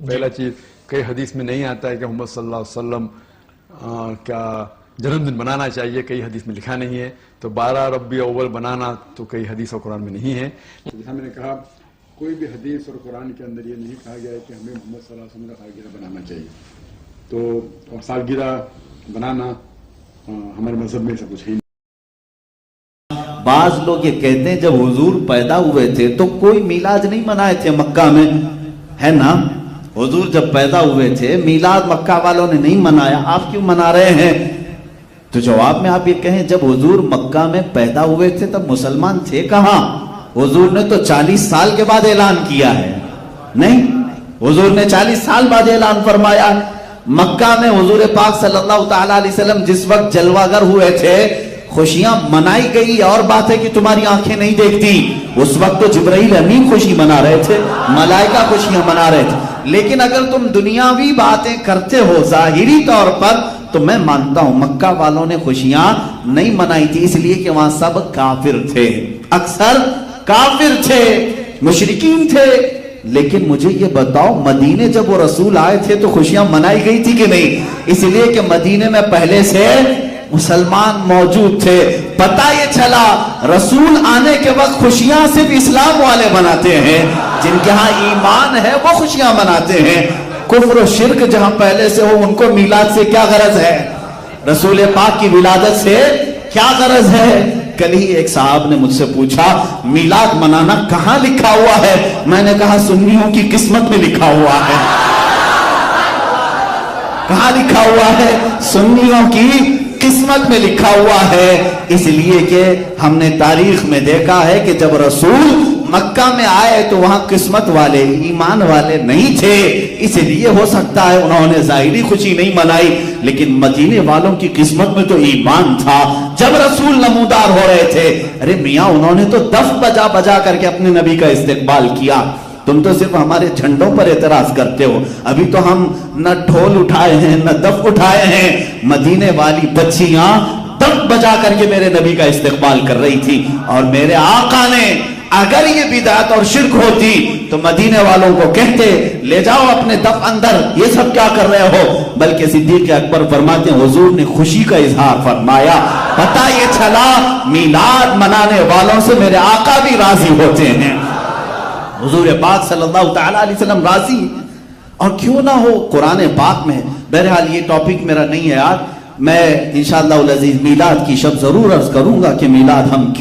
پہلا چیز کئی حدیث میں نہیں آتا ہے کہ محمد صلی اللہ علیہ وسلم کا جنم دن منانا چاہیے، کئی حدیث میں لکھا نہیں ہے. تو 12 ربیع اول بنانا تو کئی حدیث اور قرآن میں نہیں ہے. جیسا میں نے کہا کوئی بھی حدیث اور قرآن کے اندر یہ نہیں کہا گیا ہے کہ ہمیں محمد صلی اللہ علیہ وسلم کا سالگرہ بنانا چاہیے. تو اور سالگرہ بنانا ہمارے مذہب میں ایسا کچھ ہے نہیں. بعض لوگ یہ کہتے ہیں جب حضور پیدا ہوئے تھے تو کوئی میلاد نہیں منائے تھے مکہ میں، ہے نا؟ حضور جب پیدا ہوئے تھے میلاد مکہ والوں نے نہیں منایا، آپ کیوں منا رہے ہیں؟ تو جواب میں آپ یہ کہیں جب حضور مکہ میں پیدا ہوئے تھے تب مسلمان تھے کہاں؟ حضور نے تو 40 سال کے بعد اعلان کیا ہے. نہیں، حضور نے 40 سال بعد اعلان فرمایا. مکہ میں حضور پاک صلی اللہ تعالیٰ علیہ وسلم جس وقت جلوہ گر ہوئے تھے خوشیاں منائی گئی، اور بات ہے کہ تمہاری آنکھیں نہیں دیکھتی. اس وقت تو جبرائیل امین خوشی منا رہے تھے، ملائکہ خوشیاں منا رہے تھے. لیکن اگر تم دنیاوی باتیں کرتے ہو ظاہری طور پر تو میں مانتا ہوں مکہ والوں نے خوشیاں نہیں منائی تھی، اس لیے کہ وہاں سب کافر تھے، اکثر کافر تھے، مشرکین تھے. لیکن مجھے یہ بتاؤ مدینے جب وہ رسول آئے تھے تو خوشیاں منائی گئی تھی کہ نہیں؟ اس لیے کہ مدینے میں پہلے سے مسلمان موجود تھے. پتہ یہ چلا رسول آنے کے وقت خوشیاں صرف اسلام والے مناتے ہیں، جن کے ہاں ایمان ہے وہ خوشیاں مناتے ہیں. کفر و شرک جہاں پہلے سے ہو ان کو میلاد سے کیا غرض ہے؟ رسول پاک کی ولادت سے کیا غرض ہے؟ کل ہی ایک صاحب نے مجھ سے پوچھا میلاد منانا کہاں لکھا ہوا ہے؟ میں نے کہا سنیوں کی قسمت میں لکھا ہوا ہے. کہاں لکھا ہوا ہے؟ سنیوں کی قسمت میں لکھا ہوا ہے. اس لیے کہ ہم نے تاریخ میں دیکھا ہے کہ جب رسول مکہ میں آئے تو وہاں قسمت والے ایمان والے نہیں تھے، اس لیے ہو سکتا ہے انہوں نے ظاہری خوشی نہیں منائی، لیکن مدینے والوں کی قسمت میں تو ایمان تھا. جب رسول نمودار ہو رہے تھے ارے میاں انہوں نے تو دف بجا بجا کر کے اپنے نبی کا استقبال کیا. تم تو صرف ہمارے جھنڈوں پر اعتراض کرتے ہو. ابھی تو ہم نہ ڈھول اٹھائے ہیں نہ دف اٹھائے ہیں. مدینے والی بچیاں دف بجا کر کے میرے نبی کا استقبال کر رہی تھی. اور میرے آقا نے اگر یہ بدعت اور شرک ہوتی تو مدینے والوں کو کہتے لے جاؤ اپنے دف اندر، یہ سب کیا کر رہے ہو؟ بلکہ صدیق اکبر فرماتے ہیں حضور نے خوشی کا اظہار فرمایا. پتہ یہ چلا میلاد منانے والوں سے میرے آقا بھی راضی ہوتے ہیں. حضور پاک صلی اللہ تعالیٰ علیہ وسلم راضی، اور کیوں نہ ہو قرآن پاک میں. بہرحال یہ ٹاپک میرا نہیں ہے آج. میں انشاءاللہ العزیز میلاد کی شب ضرور عرض کروں گا کہ میلاد ہم کیوں